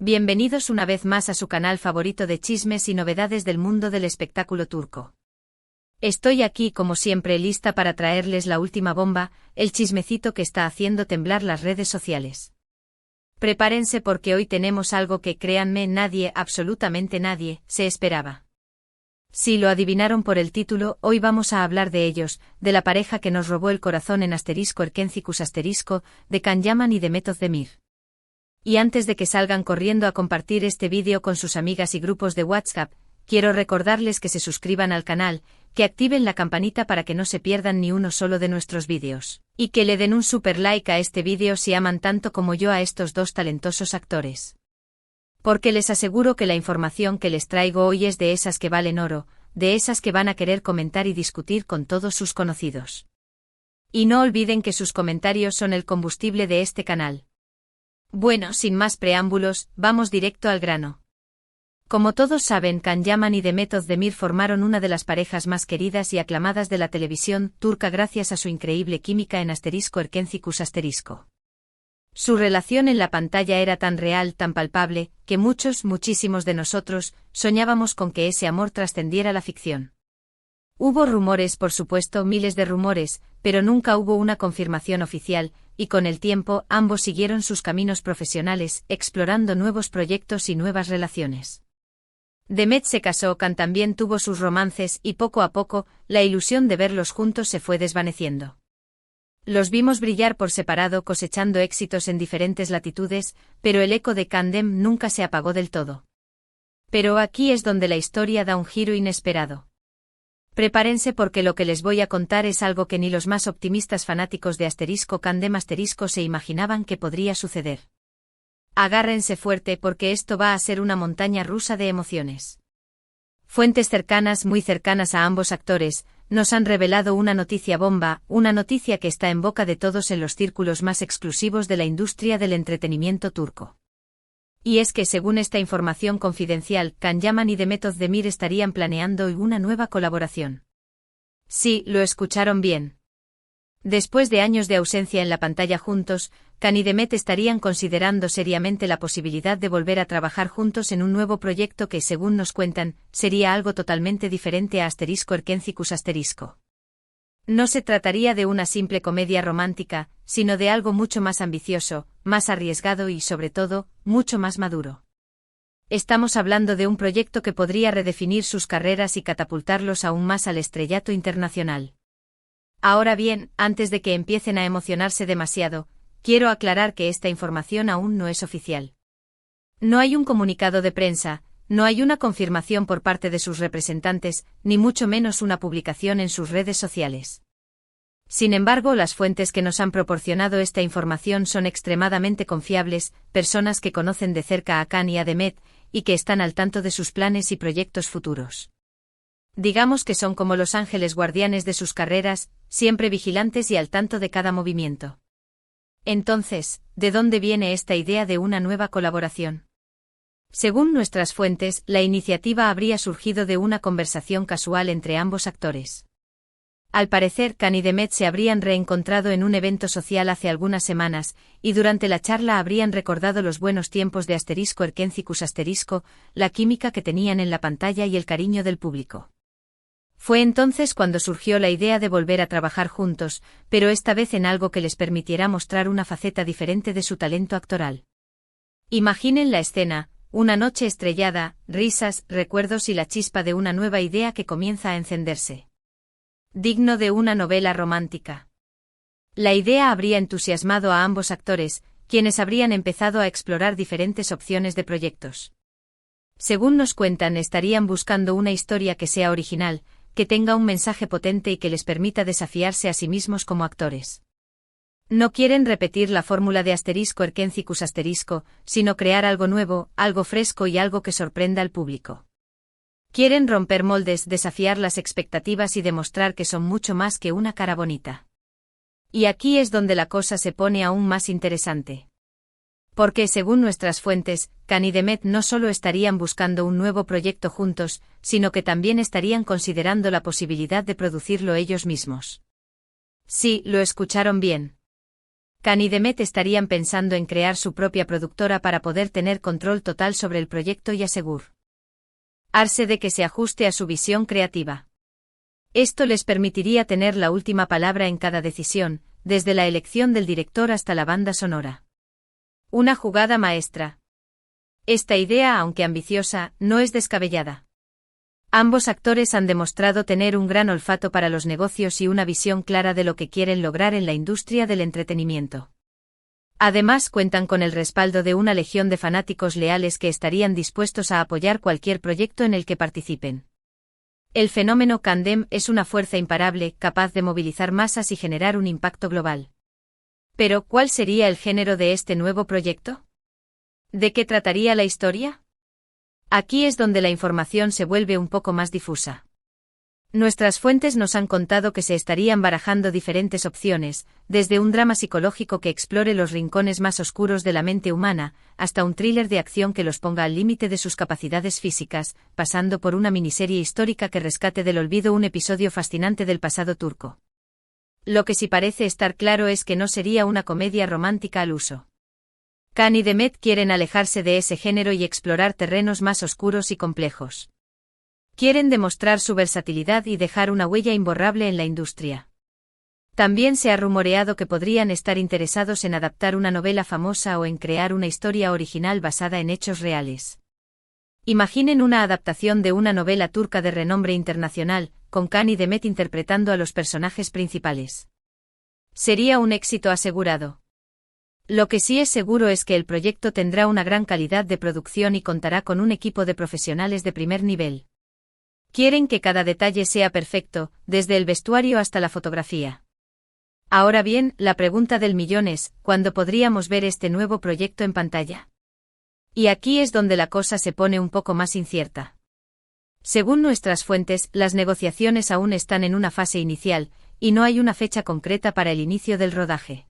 Bienvenidos una vez más a su canal favorito de chismes y novedades del mundo del espectáculo turco. Estoy aquí como siempre lista para traerles la última bomba, el chismecito que está haciendo temblar las redes sociales. Prepárense porque hoy tenemos algo que, créanme, nadie, absolutamente nadie, se esperaba. Si lo adivinaron por el título, hoy vamos a hablar de ellos, de la pareja que nos robó el corazón en Erkencikus de Can Yaman y Demet Özdemir. Y antes de que salgan corriendo a compartir este vídeo con sus amigas y grupos de WhatsApp, quiero recordarles que se suscriban al canal, que activen la campanita para que no se pierdan ni uno solo de nuestros vídeos, y que le den un super like a este vídeo si aman tanto como yo a estos dos talentosos actores. Porque les aseguro que la información que les traigo hoy es de esas que valen oro, de esas que van a querer comentar y discutir con todos sus conocidos. Y no olviden que sus comentarios son el combustible de este canal. Bueno, sin más preámbulos, vamos directo al grano. Como todos saben, Can Yaman y Demet Özdemir formaron una de las parejas más queridas y aclamadas de la televisión turca gracias a su increíble química en Erkencikus. Su relación en la pantalla era tan real, tan palpable, que muchísimos de nosotros, soñábamos con que ese amor trascendiera la ficción. Hubo rumores, por supuesto, miles de rumores, pero nunca hubo una confirmación oficial, y con el tiempo ambos siguieron sus caminos profesionales, explorando nuevos proyectos y nuevas relaciones. Demet se casó, Can también tuvo sus romances y poco a poco, la ilusión de verlos juntos se fue desvaneciendo. Los vimos brillar por separado cosechando éxitos en diferentes latitudes, pero el eco de Can Dem nunca se apagó del todo. Pero aquí es donde la historia da un giro inesperado. Prepárense porque lo que les voy a contar es algo que ni los más optimistas fanáticos de Can Dem se imaginaban que podría suceder. Agárrense fuerte porque esto va a ser una montaña rusa de emociones. Fuentes cercanas, muy cercanas a ambos actores, nos han revelado una noticia bomba, una noticia que está en boca de todos en los círculos más exclusivos de la industria del entretenimiento turco. Y es que según esta información confidencial, Can Yaman y Demet Özdemir estarían planeando una nueva colaboración. Sí, lo escucharon bien. Después de años de ausencia en la pantalla juntos, Can y Demet estarían considerando seriamente la posibilidad de volver a trabajar juntos en un nuevo proyecto que, según nos cuentan, sería algo totalmente diferente a Erkencikus. No se trataría de una simple comedia romántica, sino de algo mucho más ambicioso, más arriesgado y, sobre todo, mucho más maduro. Estamos hablando de un proyecto que podría redefinir sus carreras y catapultarlos aún más al estrellato internacional. Ahora bien, antes de que empiecen a emocionarse demasiado, quiero aclarar que esta información aún no es oficial. No hay un comunicado de prensa, no hay una confirmación por parte de sus representantes, ni mucho menos una publicación en sus redes sociales. Sin embargo, las fuentes que nos han proporcionado esta información son extremadamente confiables, personas que conocen de cerca a Can y a Demet, y que están al tanto de sus planes y proyectos futuros. Digamos que son como los ángeles guardianes de sus carreras, siempre vigilantes y al tanto de cada movimiento. Entonces, ¿de dónde viene esta idea de una nueva colaboración? Según nuestras fuentes, la iniciativa habría surgido de una conversación casual entre ambos actores. Al parecer, Can y Demet se habrían reencontrado en un evento social hace algunas semanas, y durante la charla habrían recordado los buenos tiempos de Erkencikus, la química que tenían en la pantalla y el cariño del público. Fue entonces cuando surgió la idea de volver a trabajar juntos, pero esta vez en algo que les permitiera mostrar una faceta diferente de su talento actoral. Imaginen la escena, una noche estrellada, risas, recuerdos y la chispa de una nueva idea que comienza a encenderse. Digno de una novela romántica. La idea habría entusiasmado a ambos actores, quienes habrían empezado a explorar diferentes opciones de proyectos. Según nos cuentan, estarían buscando una historia que sea original, que tenga un mensaje potente y que les permita desafiarse a sí mismos como actores. No quieren repetir la fórmula de Erkencikus, sino crear algo nuevo, algo fresco y algo que sorprenda al público. Quieren romper moldes, desafiar las expectativas y demostrar que son mucho más que una cara bonita. Y aquí es donde la cosa se pone aún más interesante. Porque, según nuestras fuentes, Can y Demet no solo estarían buscando un nuevo proyecto juntos, sino que también estarían considerando la posibilidad de producirlo ellos mismos. Sí, lo escucharon bien. Khan y Demet estarían pensando en crear su propia productora para poder tener control total sobre el proyecto y asegurarse de que se ajuste a su visión creativa. Esto les permitiría tener la última palabra en cada decisión, desde la elección del director hasta la banda sonora. Una jugada maestra. Esta idea, aunque ambiciosa, no es descabellada. Ambos actores han demostrado tener un gran olfato para los negocios y una visión clara de lo que quieren lograr en la industria del entretenimiento. Además, cuentan con el respaldo de una legión de fanáticos leales que estarían dispuestos a apoyar cualquier proyecto en el que participen. El fenómeno Kandem es una fuerza imparable, capaz de movilizar masas y generar un impacto global. Pero, ¿cuál sería el género de este nuevo proyecto? ¿De qué trataría la historia? Aquí es donde la información se vuelve un poco más difusa. Nuestras fuentes nos han contado que se estarían barajando diferentes opciones, desde un drama psicológico que explore los rincones más oscuros de la mente humana, hasta un thriller de acción que los ponga al límite de sus capacidades físicas, pasando por una miniserie histórica que rescate del olvido un episodio fascinante del pasado turco. Lo que sí parece estar claro es que no sería una comedia romántica al uso. Khan y Demet quieren alejarse de ese género y explorar terrenos más oscuros y complejos. Quieren demostrar su versatilidad y dejar una huella imborrable en la industria. También se ha rumoreado que podrían estar interesados en adaptar una novela famosa o en crear una historia original basada en hechos reales. Imaginen una adaptación de una novela turca de renombre internacional, con Khan y Demet interpretando a los personajes principales. Sería un éxito asegurado. Lo que sí es seguro es que el proyecto tendrá una gran calidad de producción y contará con un equipo de profesionales de primer nivel. Quieren que cada detalle sea perfecto, desde el vestuario hasta la fotografía. Ahora bien, la pregunta del millón es, ¿cuándo podríamos ver este nuevo proyecto en pantalla? Y aquí es donde la cosa se pone un poco más incierta. Según nuestras fuentes, las negociaciones aún están en una fase inicial, y no hay una fecha concreta para el inicio del rodaje.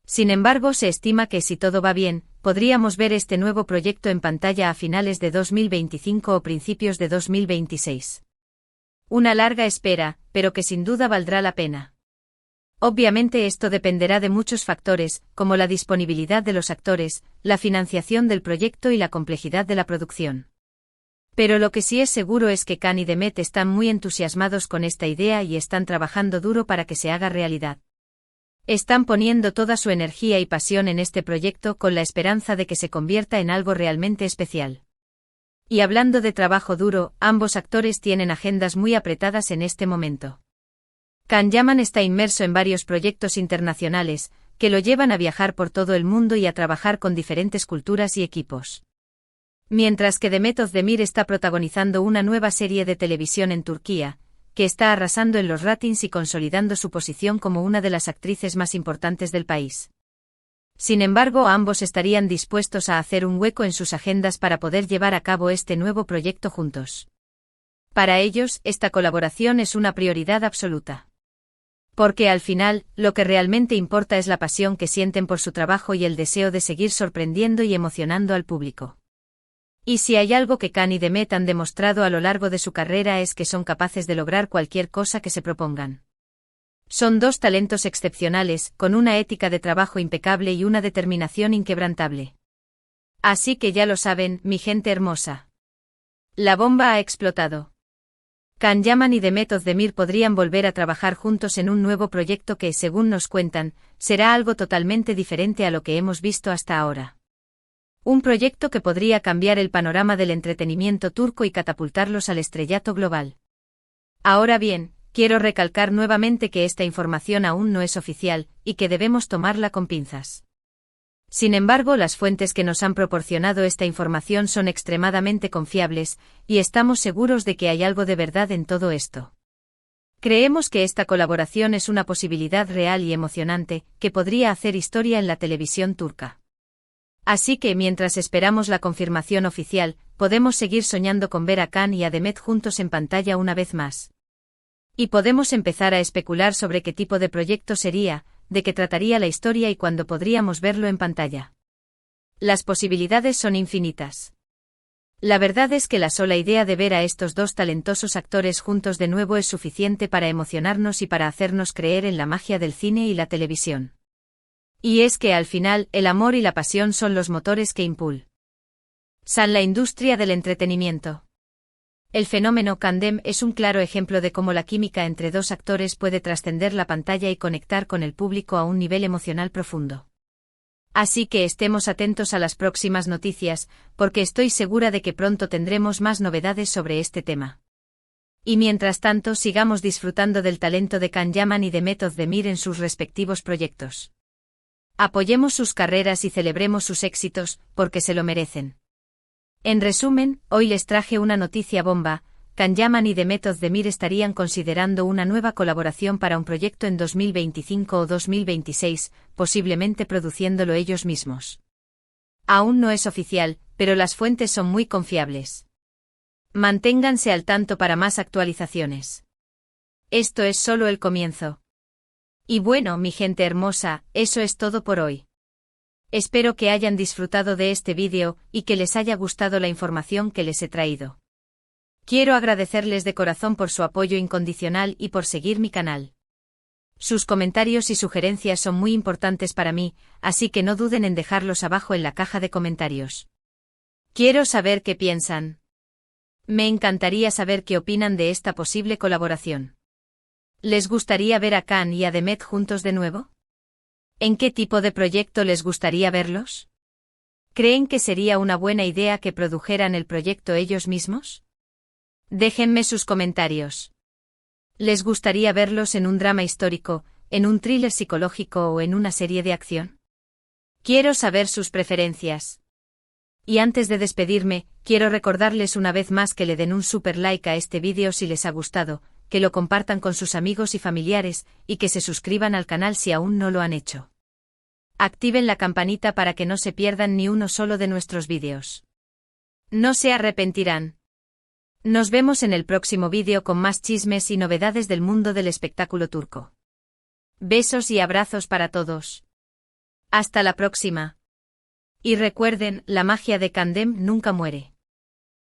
Sin embargo, se estima que si todo va bien, podríamos ver este nuevo proyecto en pantalla a finales de 2025 o principios de 2026. Una larga espera, pero que sin duda valdrá la pena. Obviamente esto dependerá de muchos factores, como la disponibilidad de los actores, la financiación del proyecto y la complejidad de la producción. Pero lo que sí es seguro es que Khan y Demet están muy entusiasmados con esta idea y están trabajando duro para que se haga realidad. Están poniendo toda su energía y pasión en este proyecto con la esperanza de que se convierta en algo realmente especial. Y hablando de trabajo duro, ambos actores tienen agendas muy apretadas en este momento. Khan Yaman está inmerso en varios proyectos internacionales, que lo llevan a viajar por todo el mundo y a trabajar con diferentes culturas y equipos. Mientras que Demet Özdemir está protagonizando una nueva serie de televisión en Turquía, que está arrasando en los ratings y consolidando su posición como una de las actrices más importantes del país. Sin embargo, ambos estarían dispuestos a hacer un hueco en sus agendas para poder llevar a cabo este nuevo proyecto juntos. Para ellos, esta colaboración es una prioridad absoluta. Porque al final, lo que realmente importa es la pasión que sienten por su trabajo y el deseo de seguir sorprendiendo y emocionando al público. Y si hay algo que Khan y Demet han demostrado a lo largo de su carrera es que son capaces de lograr cualquier cosa que se propongan. Son dos talentos excepcionales, con una ética de trabajo impecable y una determinación inquebrantable. Así que ya lo saben, mi gente hermosa. La bomba ha explotado. Khan Yaman y Demet Özdemir podrían volver a trabajar juntos en un nuevo proyecto que, según nos cuentan, será algo totalmente diferente a lo que hemos visto hasta ahora. Un proyecto que podría cambiar el panorama del entretenimiento turco y catapultarlos al estrellato global. Ahora bien, quiero recalcar nuevamente que esta información aún no es oficial, y que debemos tomarla con pinzas. Sin embargo, las fuentes que nos han proporcionado esta información son extremadamente confiables, y estamos seguros de que hay algo de verdad en todo esto. Creemos que esta colaboración es una posibilidad real y emocionante, que podría hacer historia en la televisión turca. Así que mientras esperamos la confirmación oficial, podemos seguir soñando con ver a Khan y a Demet juntos en pantalla una vez más. Y podemos empezar a especular sobre qué tipo de proyecto sería, de qué trataría la historia y cuándo podríamos verlo en pantalla. Las posibilidades son infinitas. La verdad es que la sola idea de ver a estos dos talentosos actores juntos de nuevo es suficiente para emocionarnos y para hacernos creer en la magia del cine y la televisión. Y es que al final el amor y la pasión son los motores que impulsan la industria del entretenimiento. El fenómeno Candem es un claro ejemplo de cómo la química entre dos actores puede trascender la pantalla y conectar con el público a un nivel emocional profundo. Así que estemos atentos a las próximas noticias, porque estoy segura de que pronto tendremos más novedades sobre este tema. Y mientras tanto sigamos disfrutando del talento de Can Yaman y de Method Demir en sus respectivos proyectos. Apoyemos sus carreras y celebremos sus éxitos, porque se lo merecen. En resumen, hoy les traje una noticia bomba: Can Yaman y The Method Demir estarían considerando una nueva colaboración para un proyecto en 2025 o 2026, posiblemente produciéndolo ellos mismos. Aún no es oficial, pero las fuentes son muy confiables. Manténganse al tanto para más actualizaciones. Esto es solo el comienzo. Y bueno, mi gente hermosa, eso es todo por hoy. Espero que hayan disfrutado de este vídeo y que les haya gustado la información que les he traído. Quiero agradecerles de corazón por su apoyo incondicional y por seguir mi canal. Sus comentarios y sugerencias son muy importantes para mí, así que no duden en dejarlos abajo en la caja de comentarios. Quiero saber qué piensan. Me encantaría saber qué opinan de esta posible colaboración. ¿Les gustaría ver a Can y a Demet juntos de nuevo? ¿En qué tipo de proyecto les gustaría verlos? ¿Creen que sería una buena idea que produjeran el proyecto ellos mismos? Déjenme sus comentarios. ¿Les gustaría verlos en un drama histórico, en un thriller psicológico o en una serie de acción? Quiero saber sus preferencias. Y antes de despedirme, quiero recordarles una vez más que le den un super like a este vídeo si les ha gustado, que lo compartan con sus amigos y familiares, y que se suscriban al canal si aún no lo han hecho. Activen la campanita para que no se pierdan ni uno solo de nuestros vídeos. No se arrepentirán. Nos vemos en el próximo vídeo con más chismes y novedades del mundo del espectáculo turco. Besos y abrazos para todos. Hasta la próxima. Y recuerden, la magia de Candem nunca muere.